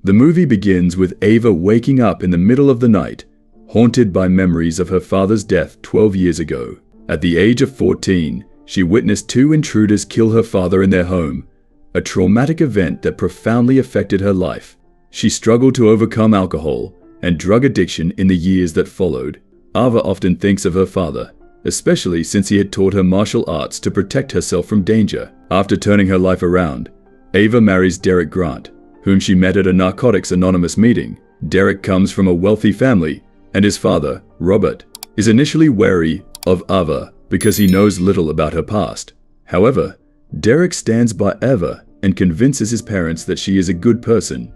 The movie begins with Ava waking up in the middle of the night, haunted by memories of her father's death 12 years ago. At the age of 14, she witnessed two intruders kill her father in their home, a traumatic event that profoundly affected her life. She struggled to overcome alcohol and drug addiction in the years that followed. Ava often thinks of her father, especially since he had taught her martial arts to protect herself from danger. After turning her life around, Ava marries Derek Grant, whom she met at a Narcotics Anonymous meeting. Derek comes from a wealthy family, and his father, Robert, is initially wary of Ava because he knows little about her past. However, Derek stands by Ava and convinces his parents that she is a good person.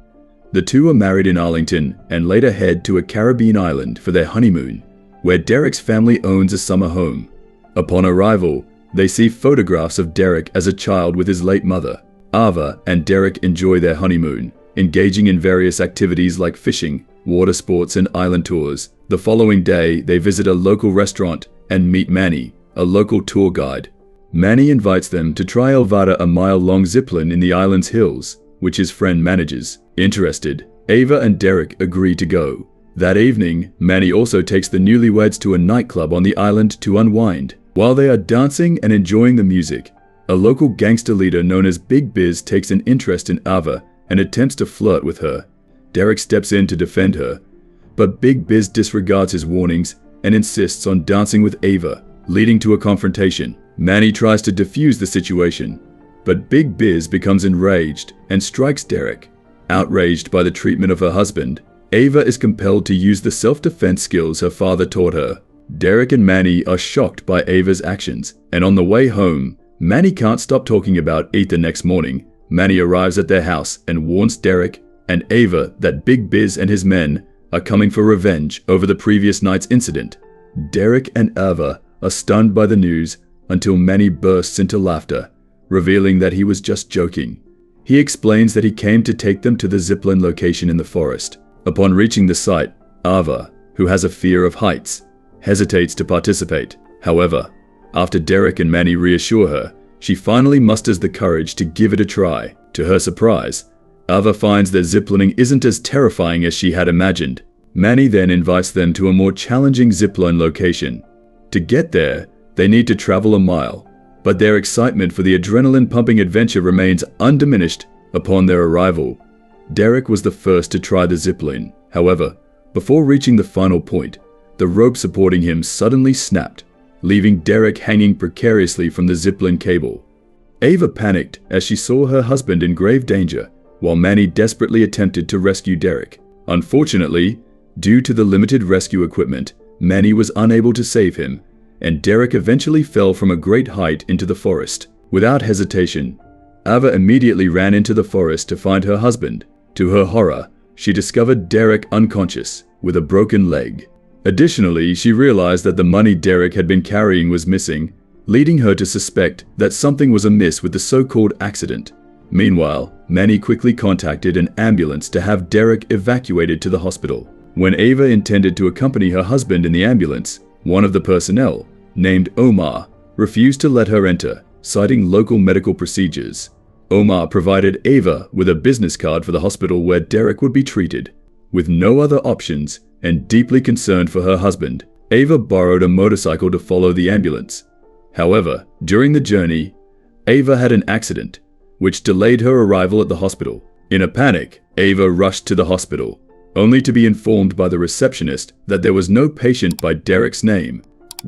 The two are married in Arlington and later head to a Caribbean island for their honeymoon, where Derek's family owns a summer home. Upon arrival, they see photographs of Derek as a child with his late mother. Ava and Derek enjoy their honeymoon, engaging in various activities like fishing, water sports, and island tours. The following day, they visit a local restaurant and meet Manny, a local tour guide. Manny invites them to try Elvada, a mile-long zipline in the island's hills, which his friend manages. Interested, Ava and Derek agree to go. That evening, Manny also takes the newlyweds to a nightclub on the island to unwind. While they are dancing and enjoying the music, a local gangster leader known as Big Biz takes an interest in Ava and attempts to flirt with her. Derek steps in to defend her, but Big Biz disregards his warnings and insists on dancing with Ava, leading to a confrontation. Manny tries to defuse the situation, but Big Biz becomes enraged and strikes Derek. Outraged by the treatment of her husband, Ava is compelled to use the self-defense skills her father taught her. Derek and Manny are shocked by Ava's actions, and on the way home, Manny can't stop talking about it. The next morning, Manny arrives at their house and warns Derek and Ava that Big Biz and his men are coming for revenge over the previous night's incident. Derek and Ava are stunned by the news until Manny bursts into laughter, revealing that he was just joking. He explains that he came to take them to the zipline location in the forest. Upon reaching the site, Ava, who has a fear of heights, hesitates to participate. However, after Derek and Manny reassure her, she finally musters the courage to give it a try. To her surprise, Ava finds that ziplining isn't as terrifying as she had imagined. Manny then invites them to a more challenging zipline location. To get there, they need to travel a mile, but their excitement for the adrenaline-pumping adventure remains undiminished upon their arrival. Derek was the first to try the zipline. However, before reaching the final point, the rope supporting him suddenly snapped, leaving Derek hanging precariously from the zipline cable. Ava panicked as she saw her husband in grave danger, while Manny desperately attempted to rescue Derek. Unfortunately, due to the limited rescue equipment, Manny was unable to save him, and Derek eventually fell from a great height into the forest. Without hesitation, Ava immediately ran into the forest to find her husband. To her horror, she discovered Derek unconscious, with a broken leg. Additionally, she realized that the money Derek had been carrying was missing, leading her to suspect that something was amiss with the so-called accident. Meanwhile, Manny quickly contacted an ambulance to have Derek evacuated to the hospital. When Ava intended to accompany her husband in the ambulance, one of the personnel, named Omar, refused to let her enter, citing local medical procedures. Omar provided Ava with a business card for the hospital where Derek would be treated. With no other options, and deeply concerned for her husband, Ava borrowed a motorcycle to follow the ambulance. However, during the journey, Ava had an accident, which delayed her arrival at the hospital. In a panic, Ava rushed to the hospital, only to be informed by the receptionist that there was no patient by Derek's name.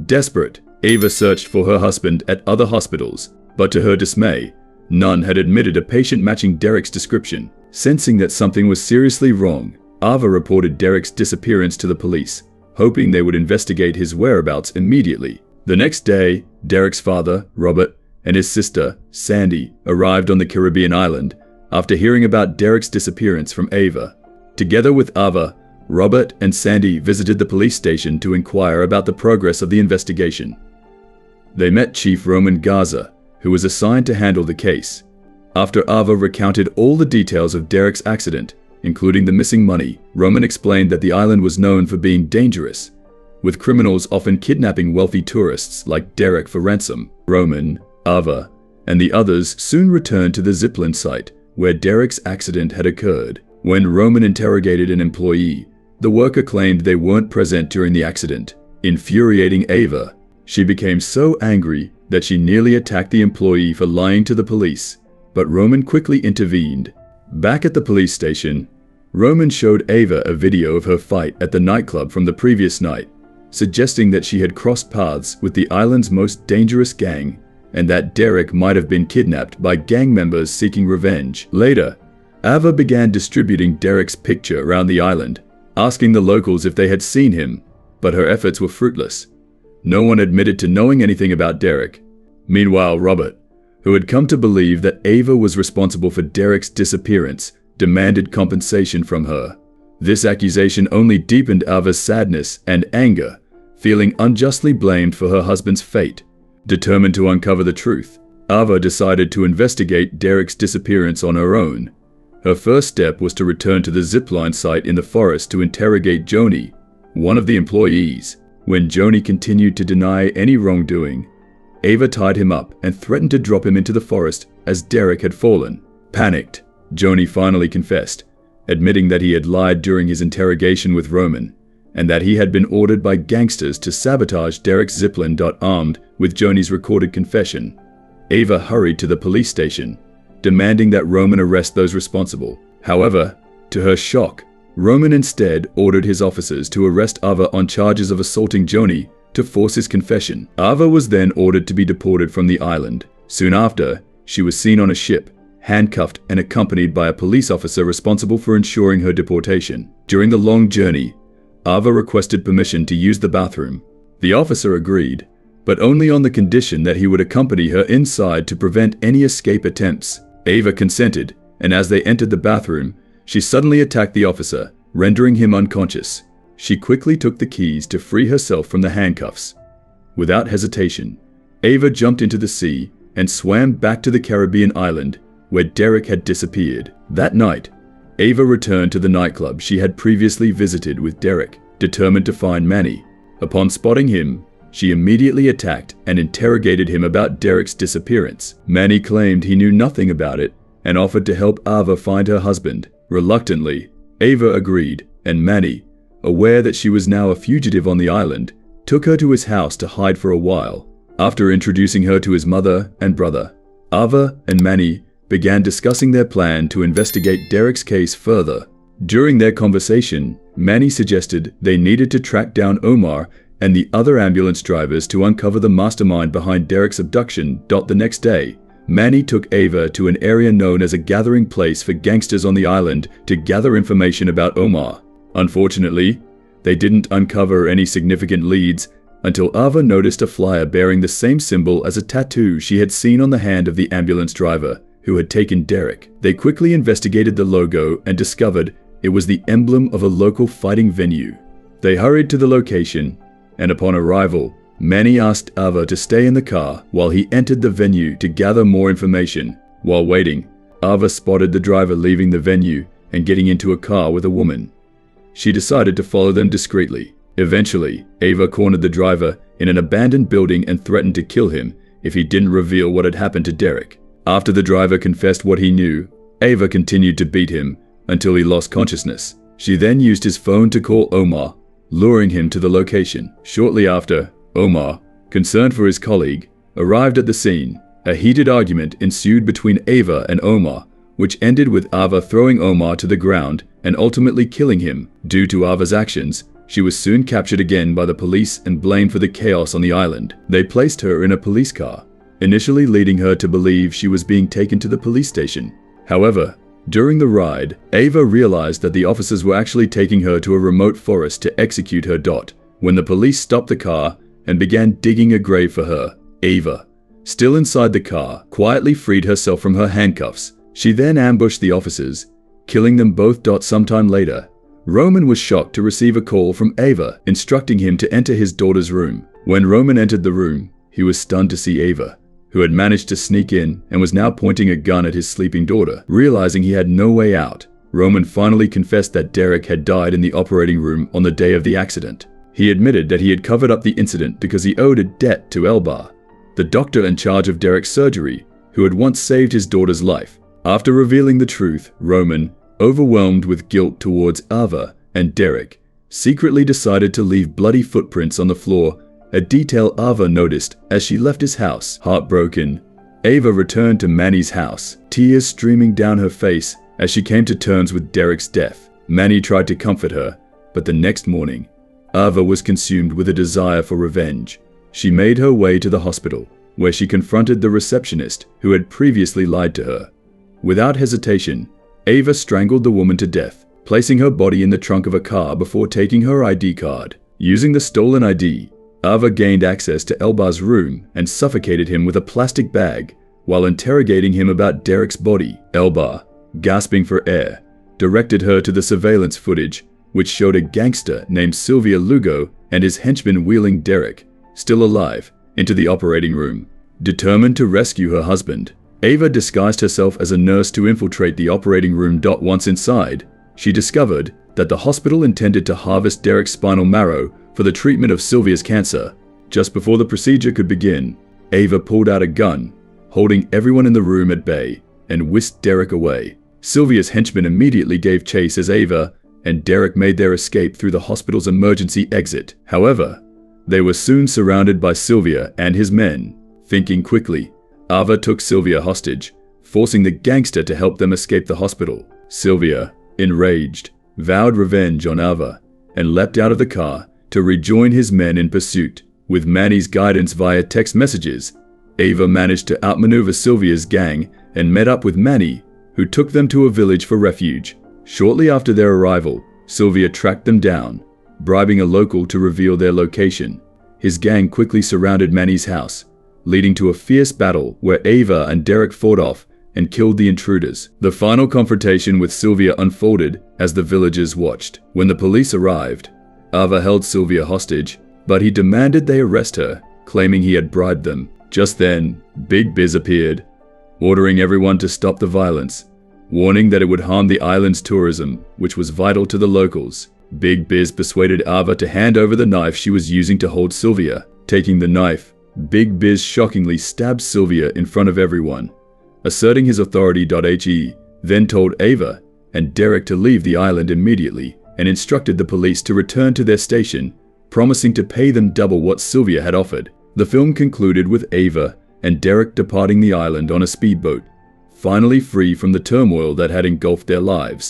Desperate, Ava searched for her husband at other hospitals, but to her dismay, none had admitted a patient matching Derek's description. Sensing that something was seriously wrong, Ava reported Derek's disappearance to the police, hoping they would investigate his whereabouts immediately. The next day, Derek's father, Robert, and his sister, Sandy, arrived on the Caribbean island after hearing about Derek's disappearance from Ava. Together with Ava, Robert and Sandy visited the police station to inquire about the progress of the investigation. They met Chief Roman Garza, who was assigned to handle the case. After Ava recounted all the details of Derek's accident, including the missing money, Roman explained that the island was known for being dangerous, with criminals often kidnapping wealthy tourists like Derek for ransom. Roman, Ava, and the others soon returned to the zipline site where Derek's accident had occurred. When Roman interrogated an employee, the worker claimed they weren't present during the accident, infuriating Ava. She became so angry that she nearly attacked the employee for lying to the police, but Roman quickly intervened. Back at the police station, Roman showed Ava a video of her fight at the nightclub from the previous night, suggesting that she had crossed paths with the island's most dangerous gang and that Derek might have been kidnapped by gang members seeking revenge. Later, Ava began distributing Derek's picture around the island, asking the locals if they had seen him, but her efforts were fruitless. No one admitted to knowing anything about Derek. Meanwhile, Robert, who had come to believe that Ava was responsible for Derek's disappearance, demanded compensation from her. This accusation only deepened Ava's sadness and anger, feeling unjustly blamed for her husband's fate. Determined to uncover the truth, Ava decided to investigate Derek's disappearance on her own. Her first step was to return to the zipline site in the forest to interrogate Joni, one of the employees. When Joni continued to deny any wrongdoing, Ava tied him up and threatened to drop him into the forest as Derek had fallen. Panicked, Joni finally confessed, admitting that he had lied during his interrogation with Roman, and that he had been ordered by gangsters to sabotage Derek's zipline. Armed with Joni's recorded confession, Ava hurried to the police station, demanding that Roman arrest those responsible. However, to her shock, Roman instead ordered his officers to arrest Ava on charges of assaulting Joni to force his confession. Ava was then ordered to be deported from the island. Soon after, she was seen on a ship, handcuffed and accompanied by a police officer responsible for ensuring her deportation. During the long journey, Ava requested permission to use the bathroom. The officer agreed, but only on the condition that he would accompany her inside to prevent any escape attempts. Ava consented, and as they entered the bathroom, she suddenly attacked the officer, rendering him unconscious. She quickly took the keys to free herself from the handcuffs. Without hesitation, Ava jumped into the sea and swam back to the Caribbean island where Derek had disappeared. That night, Ava returned to the nightclub she had previously visited with Derek, determined to find Manny. Upon spotting him, she immediately attacked and interrogated him about Derek's disappearance. Manny claimed he knew nothing about it and offered to help Ava find her husband. Reluctantly, Ava agreed, and Manny, aware that she was now a fugitive on the island, took her to his house to hide for a while. After introducing her to his mother and brother, Ava and Manny began discussing their plan to investigate Derek's case further. During their conversation, Manny suggested they needed to track down Omar and the other ambulance drivers to uncover the mastermind behind Derek's abduction. The next day, Manny took Ava to an area known as a gathering place for gangsters on the island to gather information about Omar. Unfortunately, they didn't uncover any significant leads until Ava noticed a flyer bearing the same symbol as a tattoo she had seen on the hand of the ambulance driver who had taken Derek. They quickly investigated the logo and discovered it was the emblem of a local fighting venue. They hurried to the location, and upon arrival, Manny asked Ava to stay in the car while he entered the venue to gather more information. While waiting, Ava spotted the driver leaving the venue and getting into a car with a woman. She decided to follow them discreetly. Eventually, Ava cornered the driver in an abandoned building and threatened to kill him if he didn't reveal what had happened to Derek. After the driver confessed what he knew, Ava continued to beat him until he lost consciousness. She then used his phone to call Omar, luring him to the location. Shortly after, Omar, concerned for his colleague, arrived at the scene. A heated argument ensued between Ava and Omar, which ended with Ava throwing Omar to the ground and ultimately killing him. Due to Ava's actions, she was soon captured again by the police and blamed for the chaos on the island. They placed her in a police car, initially leading her to believe she was being taken to the police station. However, during the ride, Ava realized that the officers were actually taking her to a remote forest to execute her. When the police stopped the car and began digging a grave for her, Ava, still inside the car, quietly freed herself from her handcuffs. She then ambushed the officers, killing them both. Sometime later, Roman was shocked to receive a call from Ava instructing him to enter his daughter's room. When Roman entered the room, he was stunned to see Ava, who had managed to sneak in and was now pointing a gun at his sleeping daughter. Realizing he had no way out, Roman finally confessed that Derek had died in the operating room on the day of the accident. He admitted that he had covered up the incident because he owed a debt to Elbar, the doctor in charge of Derek's surgery, who had once saved his daughter's life. After revealing the truth, Roman, overwhelmed with guilt towards Ava and Derek, secretly decided to leave bloody footprints on the floor, a detail Ava noticed as she left his house. Heartbroken, Ava returned to Manny's house, tears streaming down her face as she came to terms with Derek's death. Manny tried to comfort her, but the next morning, Ava was consumed with a desire for revenge. She made her way to the hospital, where she confronted the receptionist who had previously lied to her. Without hesitation, Ava strangled the woman to death, placing her body in the trunk of a car before taking her ID card. Using the stolen ID, Ava gained access to Elbar's room and suffocated him with a plastic bag while interrogating him about Derek's body. Elbar, gasping for air, directed her to the surveillance footage, which showed a gangster named Sylvia Lugo and his henchman wheeling Derek, still alive, into the operating room. Determined to rescue her husband, Ava disguised herself as a nurse to infiltrate the operating room. Once inside, she discovered that the hospital intended to harvest Derek's spinal marrow for the treatment of Sylvia's cancer. Just before the procedure could begin, Ava pulled out a gun, holding everyone in the room at bay, and whisked Derek away. Sylvia's henchmen immediately gave chase as Ava and Derek made their escape through the hospital's emergency exit. However, they were soon surrounded by Sylvia and his men. Thinking quickly, Ava took Sylvia hostage, forcing the gangster to help them escape the hospital. Sylvia, enraged, vowed revenge on Ava and leapt out of the car to rejoin his men in pursuit. With Manny's guidance via text messages, Ava managed to outmaneuver Sylvia's gang and met up with Manny, who took them to a village for refuge. Shortly after their arrival, Sylvia tracked them down, bribing a local to reveal their location. His gang quickly surrounded Manny's house, leading to a fierce battle where Ava and Derek fought off and killed the intruders. The final confrontation with Sylvia unfolded as the villagers watched. When the police arrived, Ava held Sylvia hostage, but he demanded they arrest her, claiming he had bribed them. Just then, Big Biz appeared, ordering everyone to stop the violence, warning that it would harm the island's tourism, which was vital to the locals. Big Biz persuaded Ava to hand over the knife she was using to hold Sylvia. Taking the knife, Big Biz shockingly stabbed Sylvia in front of everyone, asserting his authority. He then told Ava and Derek to leave the island immediately and instructed the police to return to their station, promising to pay them double what Sylvia had offered. The film concluded with Ava and Derek departing the island on a speedboat, finally free from the turmoil that had engulfed their lives.